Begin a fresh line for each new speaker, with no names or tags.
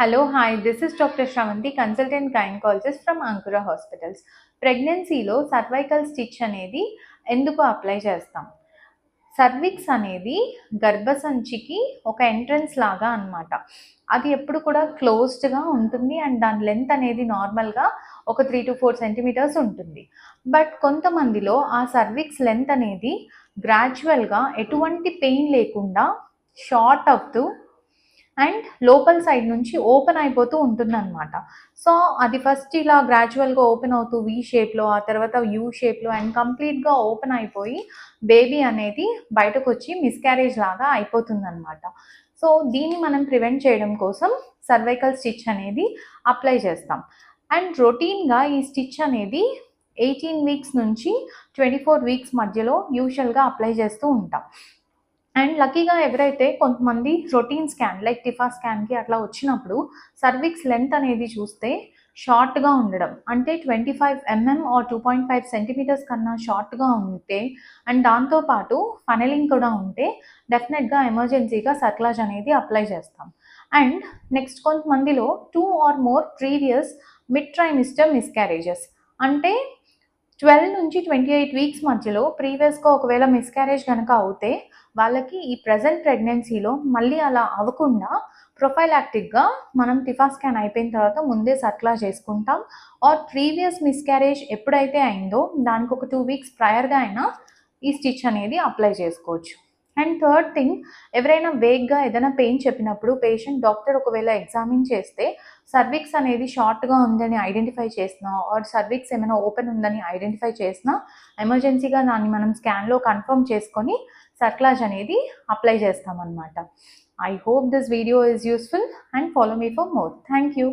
Hello, hi. This is Dr. Shravanti, consultant gynecologist from Ankura Hospitals. ప్రెగ్నెన్సీలో cervical stitch అనేది ఎందుకు apply చేస్తాం? Cervix అనేది గర్భసంచికి ఒక ఎంట్రన్స్ లాగా అన్నమాట. అది ఎప్పుడు కూడా క్లోజ్డ్గా ఉంటుంది అండ్ దాని లెంత్ అనేది నార్మల్గా ఒక 3 to 4 సెంటీమీటర్స్ ఉంటుంది. బట్ కొంతమందిలో ఆ సర్విక్స్ లెంత్ అనేది గ్రాడ్యువల్గా ఎటువంటి పెయిన్ లేకుండా షార్ట్ అవుతూ అండ్ లోపల సైడ్ నుంచి ఓపెన్ అయిపోతూ ఉంటుందన్నమాట. సో అది ఫస్ట్ ఇలా గ్రాడ్యువల్గా ఓపెన్ అవుతూ వీ షేప్లో, ఆ తర్వాత యూ షేప్లో అండ్ కంప్లీట్గా ఓపెన్ అయిపోయి బేబీ అనేది బయటకు వచ్చి మిస్క్యారేజ్ లాగా అయిపోతుందన్నమాట. సో దీన్ని మనం ప్రివెంట్ చేయడం కోసం సర్వైకల్ స్టిచ్ అనేది అప్లై చేస్తాం. అండ్ రొటీన్గా ఈ స్టిచ్ అనేది 18 వీక్స్ నుంచి 24 వీక్స్ మధ్యలో యూజువల్గా అప్లై చేస్తూ ఉంటాం. అండ్ లక్కీగా ఎవరైతే కొంతమంది రొటీన్ స్కాన్ లైక్ టిఫా స్కాన్కి అట్లా వచ్చినప్పుడు సర్విక్స్ లెంత్ అనేది చూస్తే షార్ట్గా ఉండడం, అంటే 25 mm ఆర్ 2.5 సెంటీమీటర్స్ కన్నా షార్ట్గా ఉంటే అండ్ దాంతోపాటు ఫనలింగ్ కూడా ఉంటే డెఫినెట్గా ఎమర్జెన్సీగా సర్క్లాజ్ అనేది అప్లై చేస్తాం. అండ్ నెక్స్ట్ కొంతమందిలో 2 or more previous mid trimester miscarriages, అంటే 12 నుంచి 28 వీక్స్ మధ్యలో ప్రీవియస్గా ఒకవేళ మిస్క్యారేజ్ కనుక అవుతే వాళ్ళకి ఈ ప్రజెంట్ ప్రెగ్నెన్సీలో మళ్ళీ అలా అవ్వకుండా ప్రొఫైలాక్టిక్గా మనం టిఫా స్కాన్ అయిపోయిన తర్వాత ముందే సర్క్లా చేసుకుంటాం. ఆర్ ప్రీవియస్ మిస్క్యారేజ్ ఎప్పుడైతే అయిందో దానికి ఒక 2 వీక్స్ ప్రయర్గా అయినా ఈ స్టిచ్ అనేది అప్లై చేసుకోవచ్చు. అండ్ థర్డ్ థింగ్, ఎవరైనా వేగ్గా ఏదైనా పెయిన్ చెప్పినప్పుడు పేషెంట్ డాక్టర్ ఒకవేళ ఎగ్జామిన్ చేస్తే సర్విక్స్ అనేది షార్ట్గా ఉందని ఐడెంటిఫై చేసినా ఆర్ సర్విక్స్ ఏమైనా ఓపెన్ ఉందని ఐడెంటిఫై చేసినా ఎమర్జెన్సీగా దాన్ని మనం స్కాన్లో కన్ఫర్మ్ చేసుకొని సర్క్లాజ్ అనేది అప్లై చేస్తామన్నమాట. I hope this video is useful and follow me for more. Thank you.